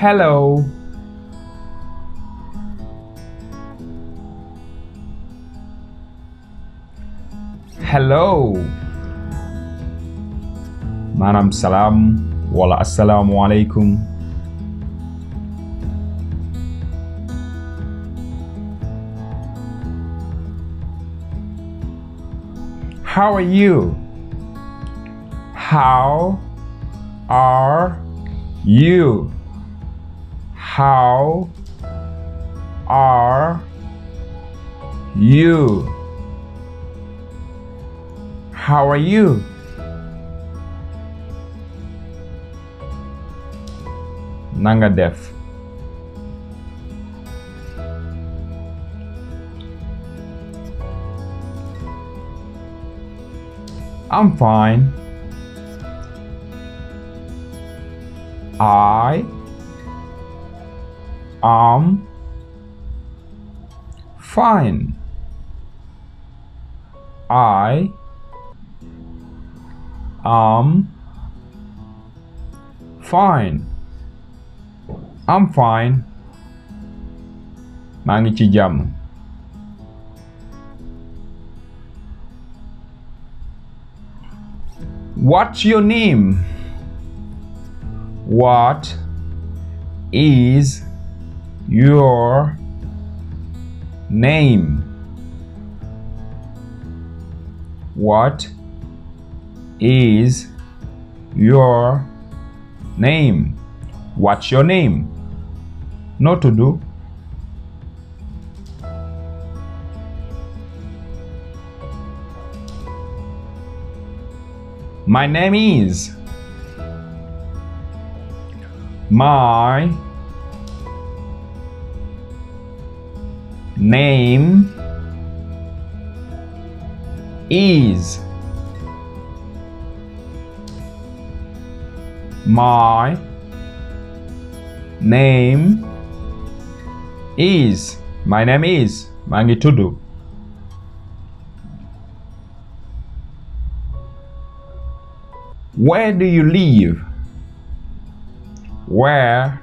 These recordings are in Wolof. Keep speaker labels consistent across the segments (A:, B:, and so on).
A: Hello. Hello. maanaam salaam wala asalaamualeykum. How are you? How are you? How are you? How are you? Nanga def. I'm fine. I am fine. I am fine. I'm fine. maa ngi ci jàmm. What's your name? What is your name? What is your name? What's your name? No to do. My name is. My name is. My name is. My name is. maa ngi tudd. Where do you live? Where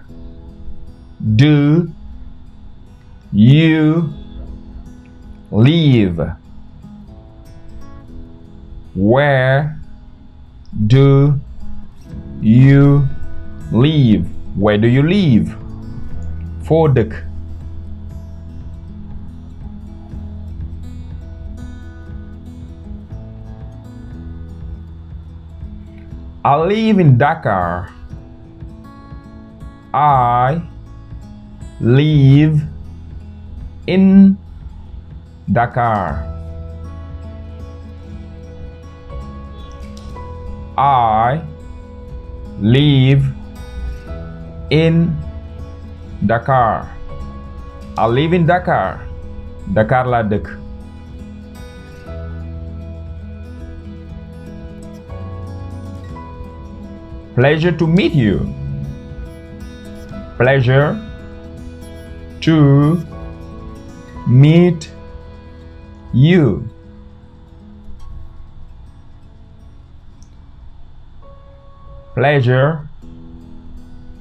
A: do you live? Where do you live? Where do you live? Foo dëkk. I live in Dakar. I live in Dakar. I live in Dakar. I live in Dakar. Dakar laa dëkk. Pleasure to meet you. Pleasure to meet you. Pleasure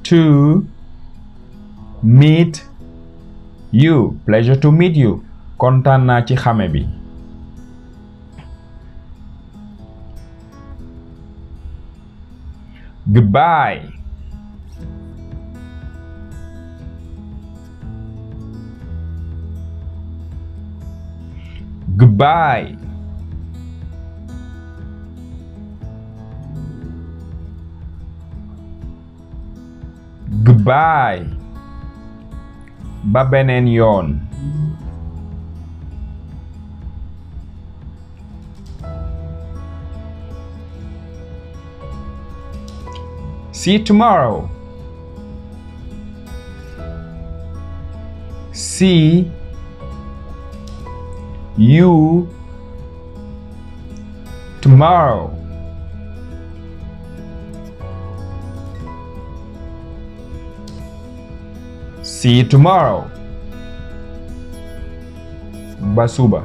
A: to meet you. Pleasure to meet you. Kontaan naa ci xame bi. Goodbye. Goodbye. Goodbye. Ba beneen yoon. See you tomorrow. See you tomorrow. See you tomorrow. Ba suba.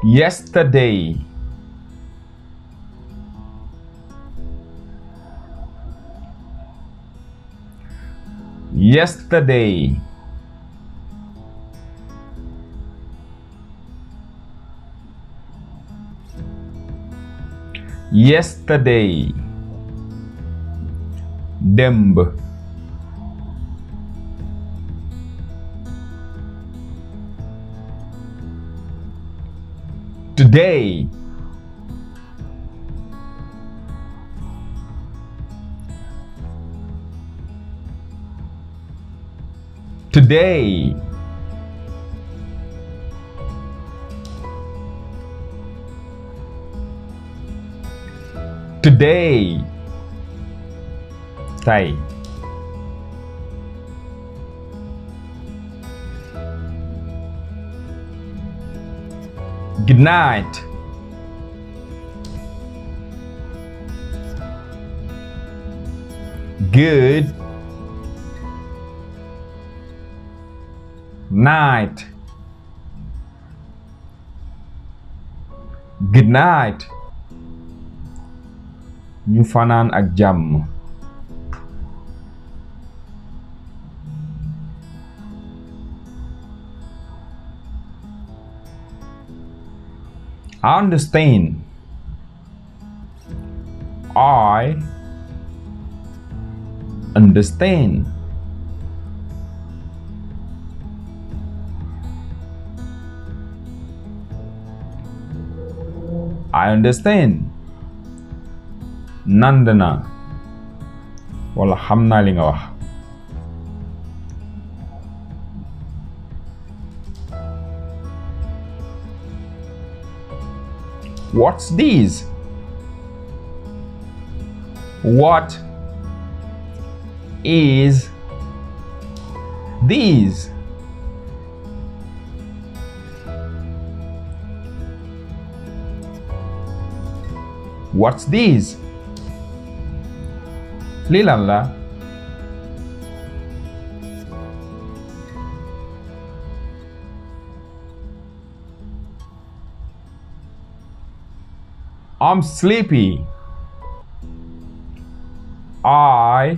A: Yesterday. Yesterday. Yesterday. Démb. Today. Today. Today. Tey. Good night. Good night. Good night. Ñu fanaan ak jàmm. I understand. I understand. I understand. Nand naa wala xam naa li nga wax. What's this? What is this? What's this? Lii lan la? I'm sleepy. I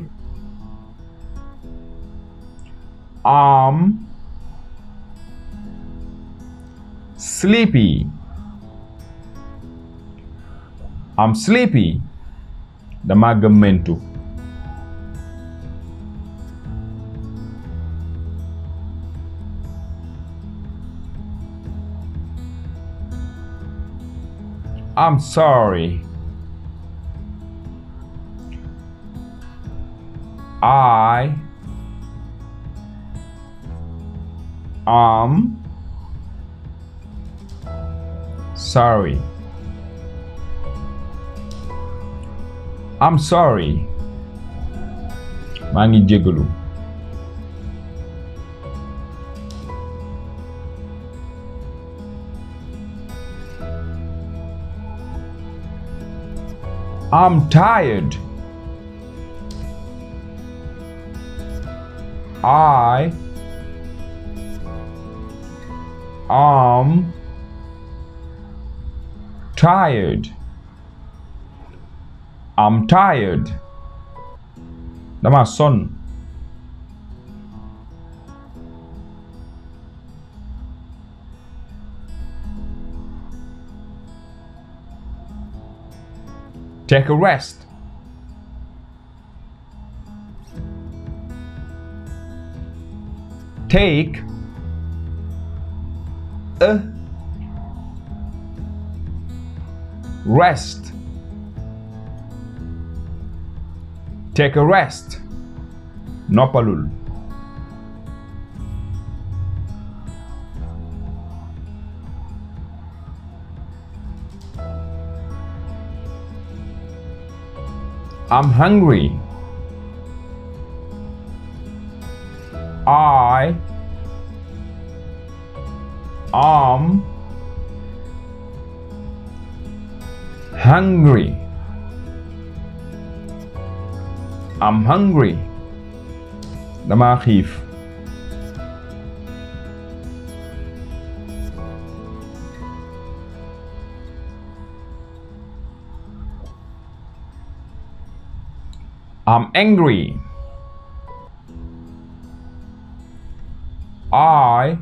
A: am sleepy. I'm sleepy. Dama gëmmentu. I'm sorry. I am sorry. I'm sorry. Maa ngi jégalu. I'm tired. I am tired. I'm tired. Dama sonn. Take a rest. Take a rest. Take a rest. Noppalul. I'm hungry. I am hungry. I'm hungry. Dama xiif. I'm angry. I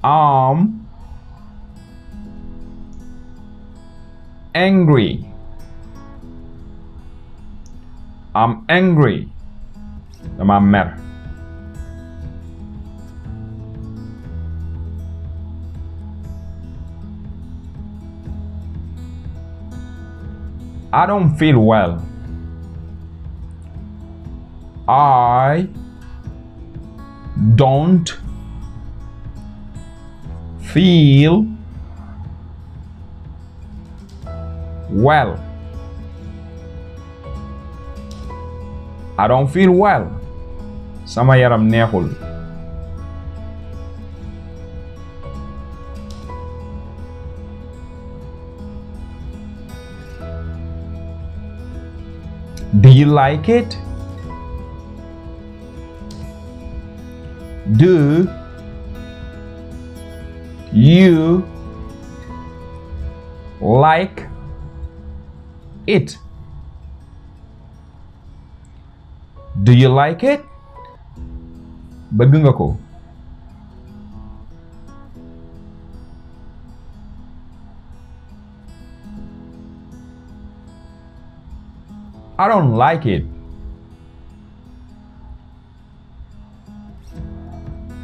A: am angry. I'm angry. Dama mer. I don't feel well. I don't feel well. I don't feel well. Sama yaram neexul. Do you like it? Do you like it? Do you like it? Bëgg nga ko? I don't like it.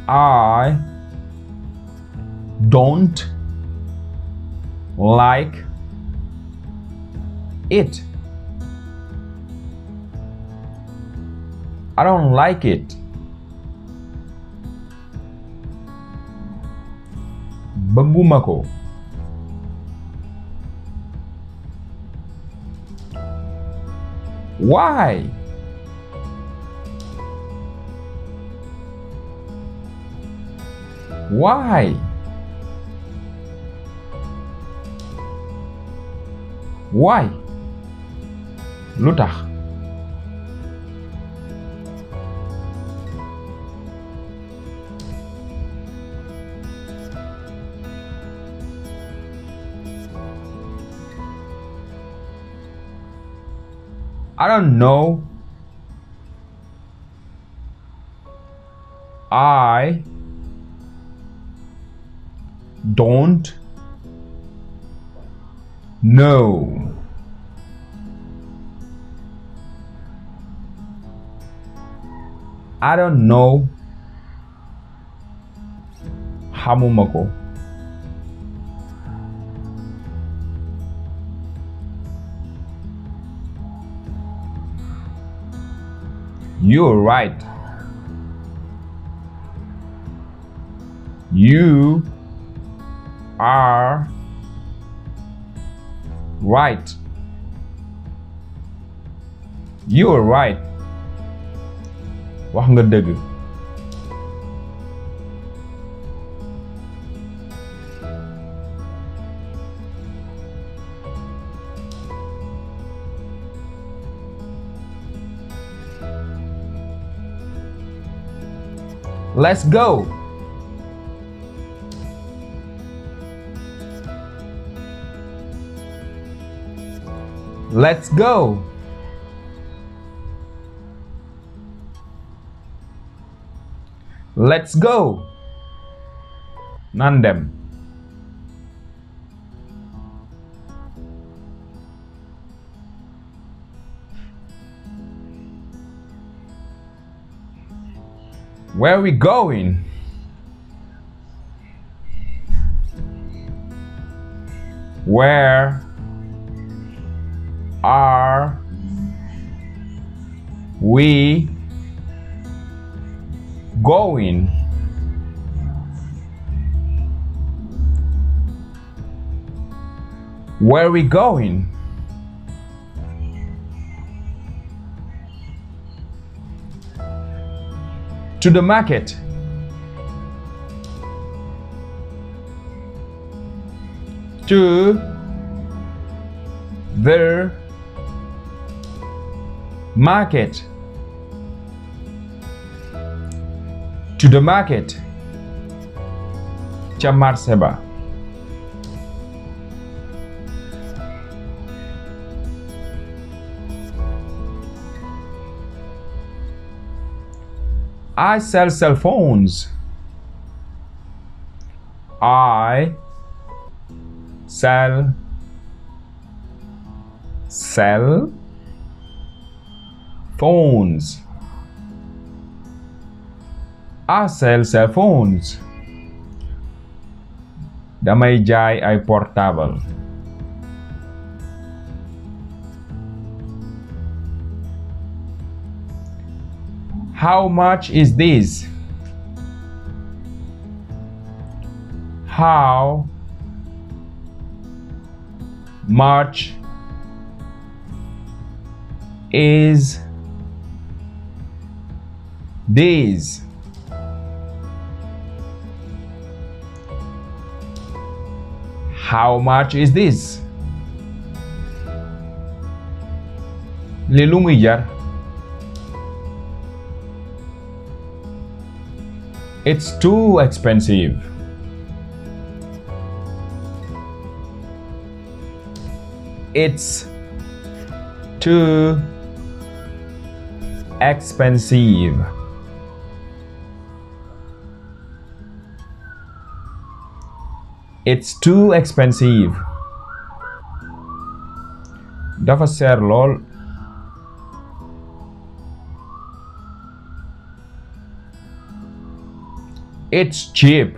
A: I don't like it. I don't like it. Bëgguma ko. Why? Why? Why? Lu tax? I don't know. I don't know. I don't know. Xamuma ko. You're right. You are right. You're right. Wax nga dëgg. Let's go. Let's go. Let's go. Nan dem. Where are we going? Where are we going? Where are we going? To the market. To the market. To the market. Ca marché ba. I sell cell phones. I sell phones. I sell cell phones. Damay jaay ay portable. How much is this? How much is this? How much is this? Li lu muy jar? It's too expensive. It's too expensive. It's too expensive. Dafa seer lool. It's cheap.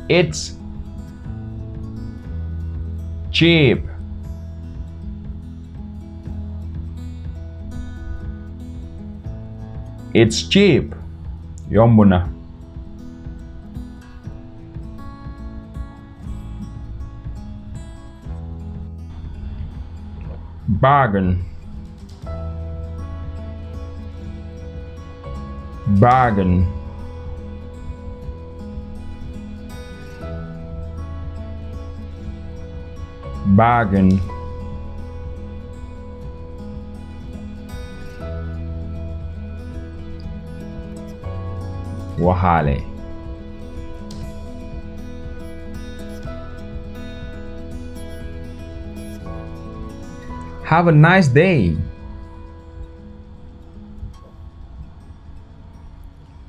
A: It's cheap. It's cheap. Yomb na. Bargain. Bargain. Bargain. Waxaale. Have a nice day.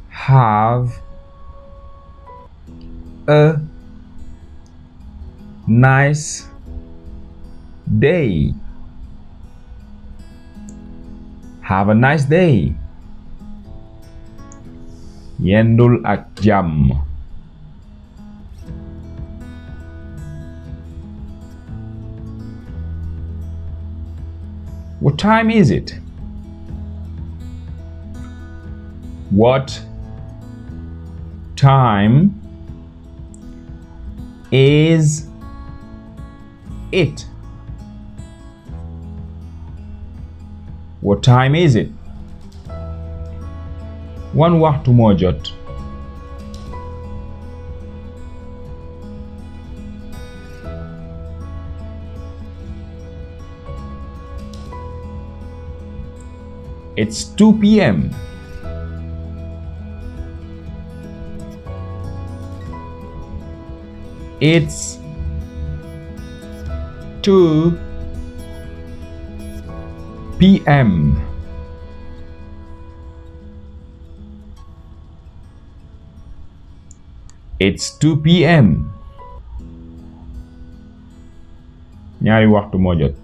A: Have a nice day. Have a nice day. Yendul ak jàmm. What time is it? What time is it? What time is it? Wan waxtu moo jot. It's 2 p.m. It's 2 p.m. It's 2 p.m. ñaari waxtu moo jot.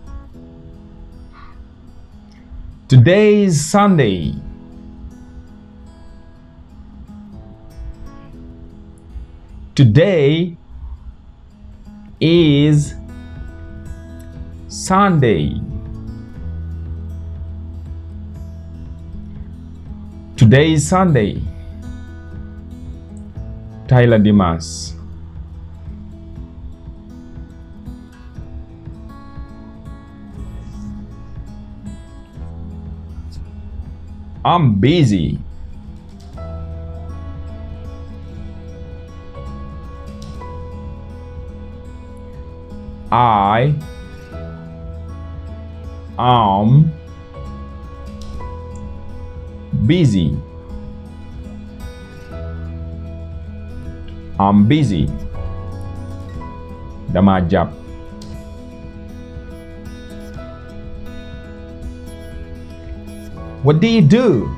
A: Today is Sunday. Today is Sunday. Today is Sunday. Tay la dimanche. I'm busy. I am busy. I'm busy. Dama jàpp. What do you do?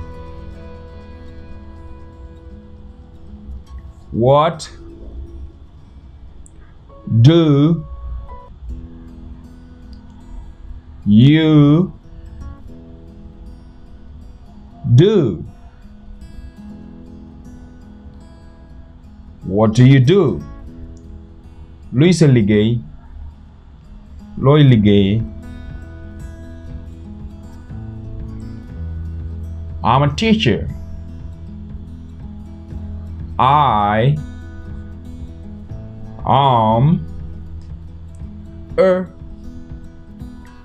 A: What do you do? What do you do? Luy sa liggéey? Looy liggéey? I'm a teacher. I am a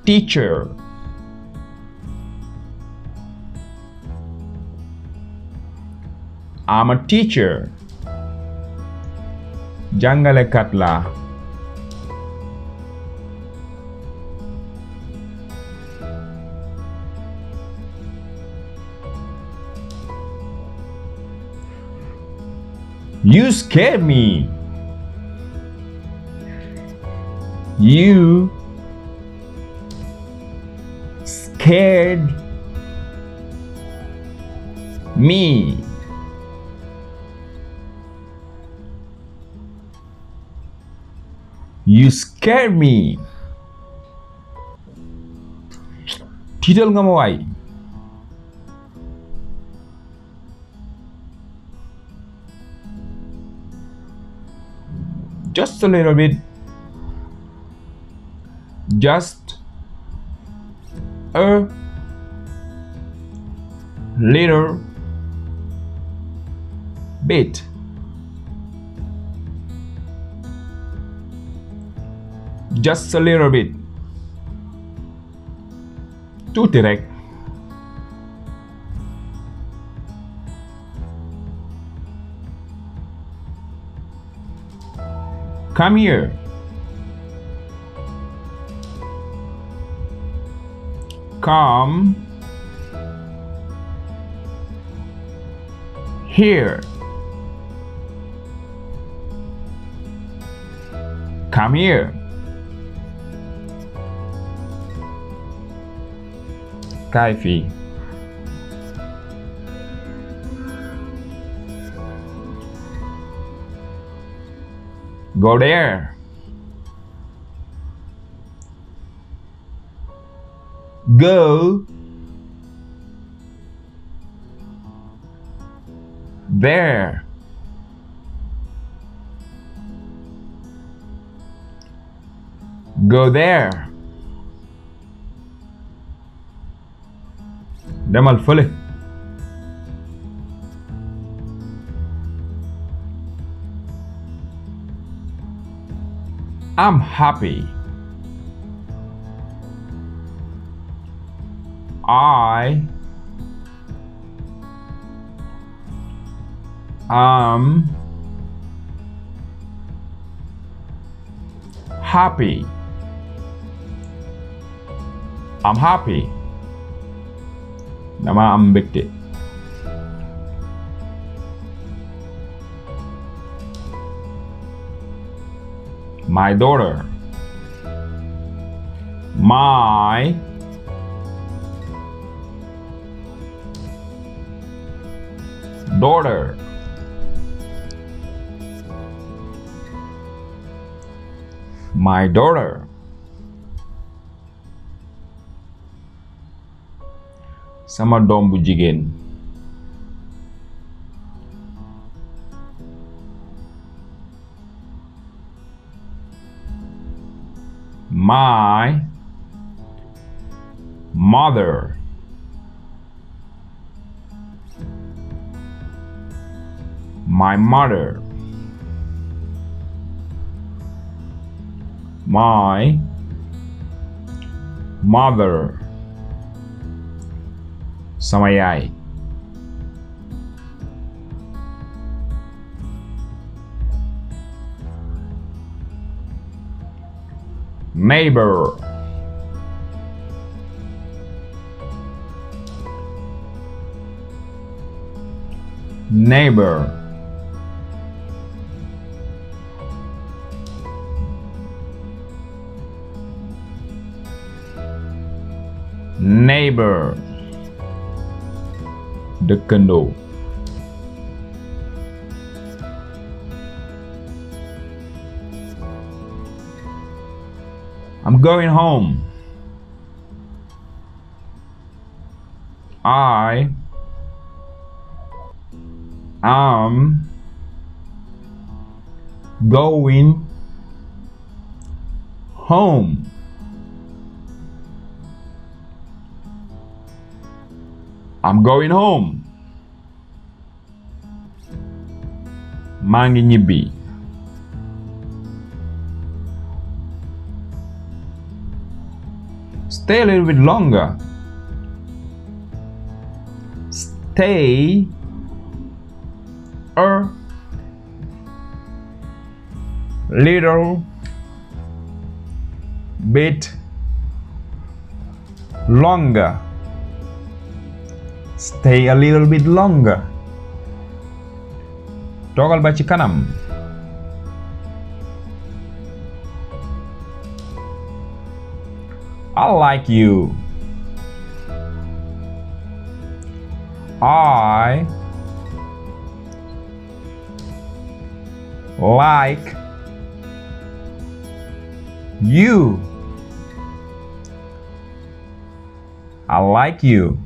A: teacher. I'm a teacher. Jàngalekat la. You scared me. You scared me. You scared me. Tiital nga ma waay. Just a little bit. Just a little bit. Just a little bit. Tuuti rek. Come here. Come here. Come here. Kaay fii. Go there. Go there. Go there. Demal fële. I'm happy. I am happy. I'm happy. Dama am mbégte. My daughter. My daughter. My daughter. Sama doom bu jigéen. My mother. My mother. My mother. Sama yaay. Neighbor. Neighbor. Neighbor. dëkkandoo. I'm going home. I am going home. I'm going home. maa ngi ñibbi. Stay a little bit longer. Stay a little bit longer. Stay a little bit longer. Toogal ba ci kanam. I like you. I like you. I like you.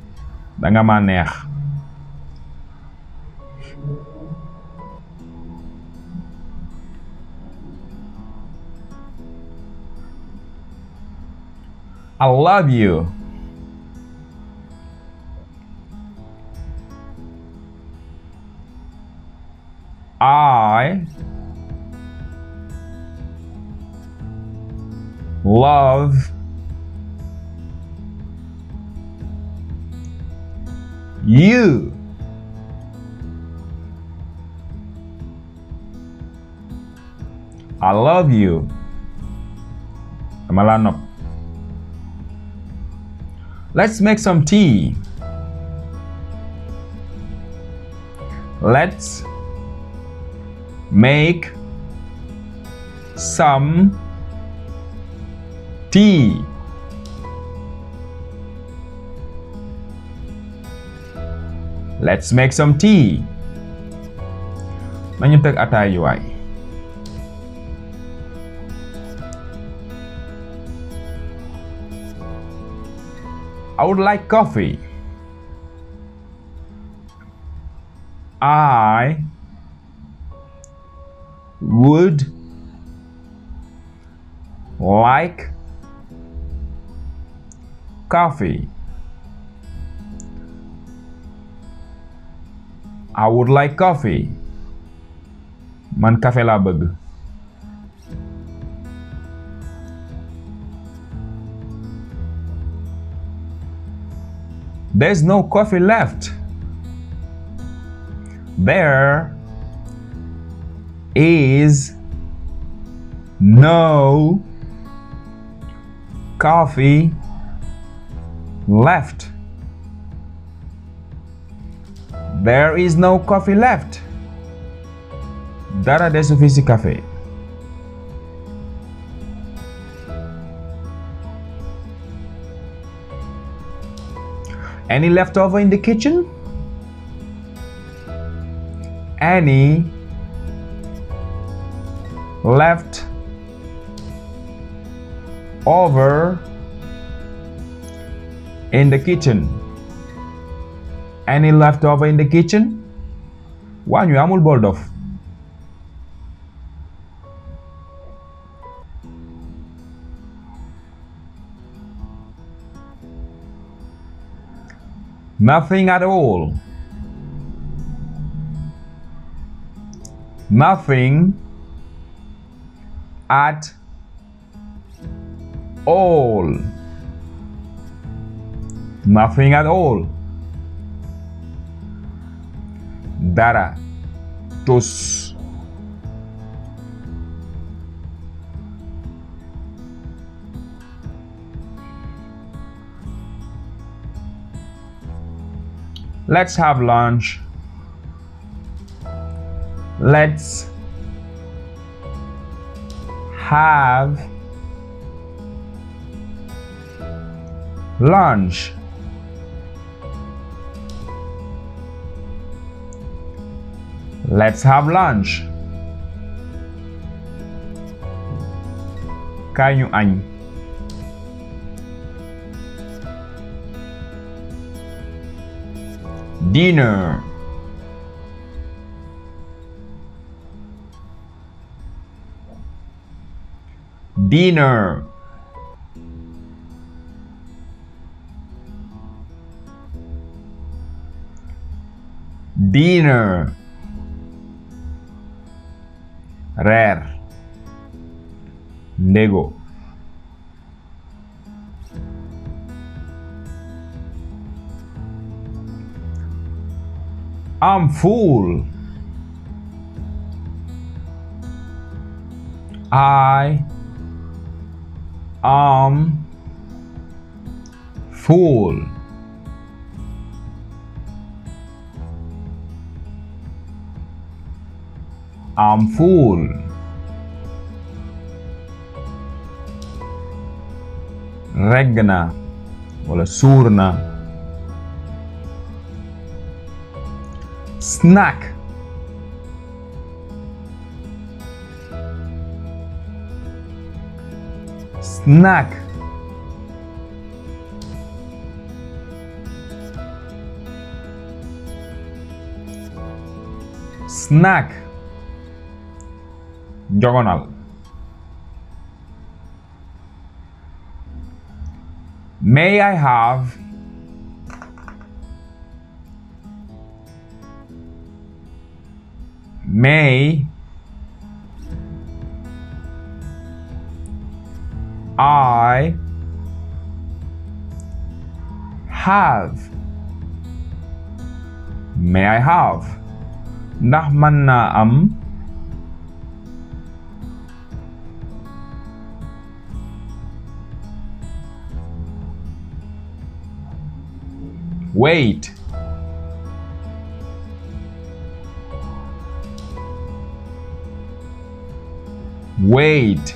A: Danga ma neex. I love you. I love you. I love you. Dama la nopp. Let's make some tea. Let's make some tea. Let's make some tea. Nañu teg ataay waay. I would like coffee. I would like coffee. I would like coffee. Man café laa bëgg. There's no coffee left. There is no coffee left. There is no coffee left. Dara desu fi ci café. Any leftover in the kitchen? Any left over in the kitchen? Any leftover in the kitchen? Waañ wi amul bol dof. Nothing at all. Nothing at all. Nothing at all. Dara. Tus. Let's have lunch. Let's have lunch. Let's have lunch. Kaay ñu añ. Dinner. Dinner. Dinner. Reer. Ndégo. I'm full. I am full. I'm full. Regg na wala suur na. Snack. Snack. Snack. Jogonal. May I have may I have may I have ndax mën naa am wait wait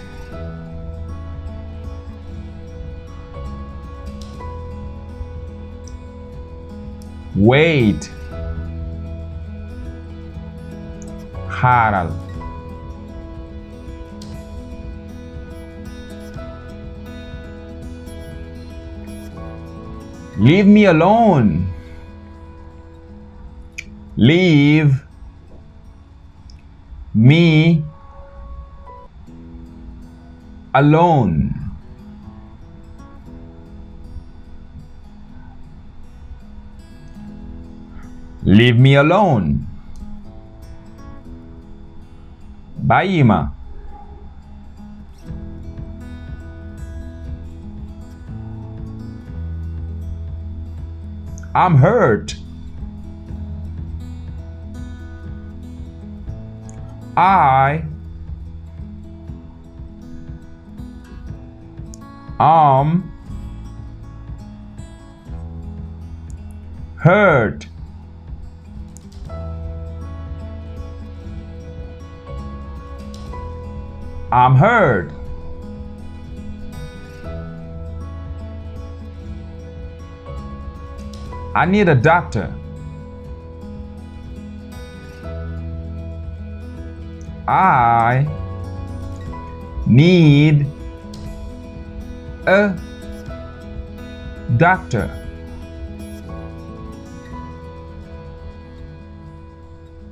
A: wait xaaral leave me alone leave me alone leave me alone bàyyi ma I'm hurt I am hurt I'm hurt I need a doctor I need a doctor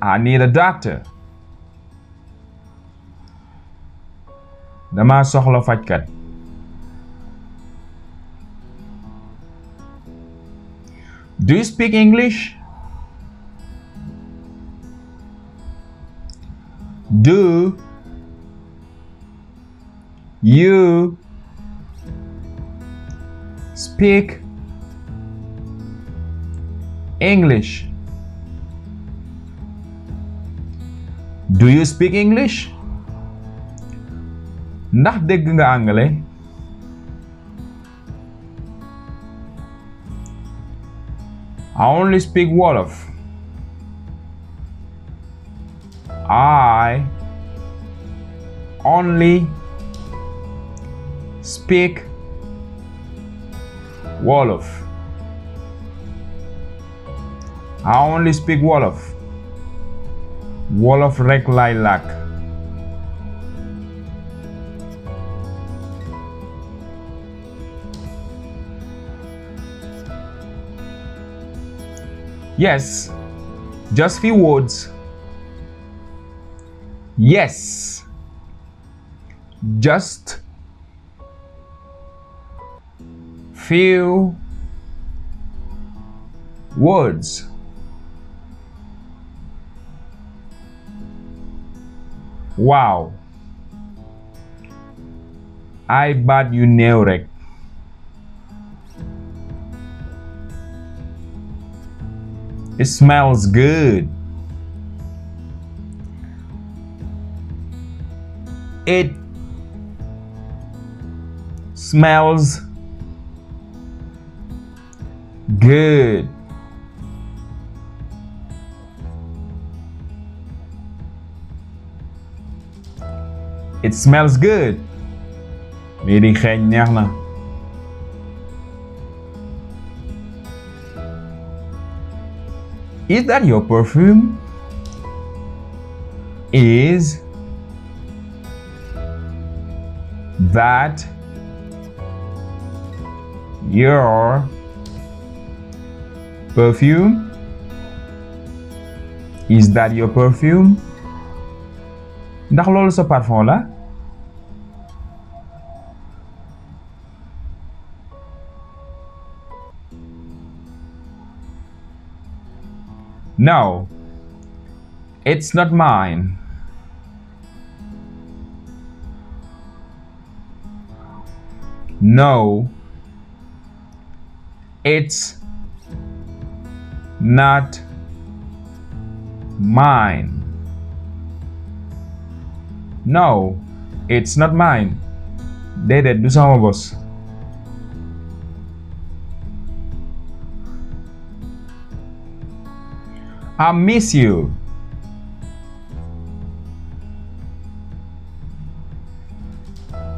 A: I need a doctor dama soxla fajkat Do you speak English? Do you speak English? Do you speak English? Ndax dégg nga anglais? I only speak Wolof. I only speak Wolof. I only speak Wolof. Wolof rek lay làkk. Yes, just few words. Yes, just few words. Wow, ay baat yu néew rek. It smells good. It smells good. It smells good. Lii di xeeñ neex na. Is that your perfume? Is that your perfume? Is that your perfume? Ndax loolu sa parfum la? No, it's not mine. No, it's not mine. No, it's not mine. Déedéet du sama bos. I miss you.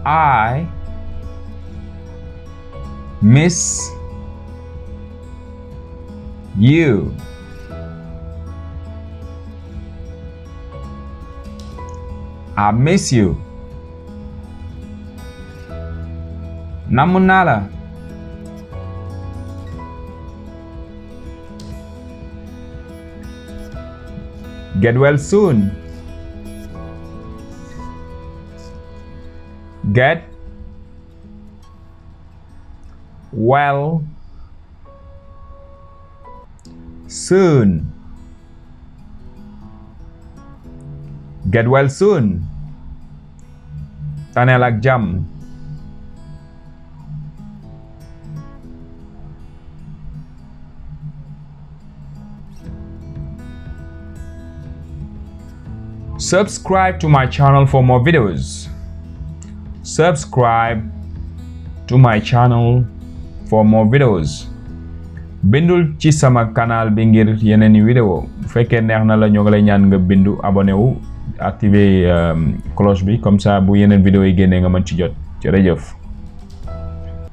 A: I miss you. I miss you. Namm naa la. Get well soon. Get well soon. Get well soon. Taneel ak jàmm. Subscribe to my channel for more videos. Subscribe to my channel for more videos. Bindul ci sama canal bi ngir yeneen vidéo. Bu fekkee neex na la ñoo ngi lay ñaan nga bindu abonné wu activer cloche bi comme ça bu yeneen vidéo yi génnee nga mën ci jot. Jërëjëf.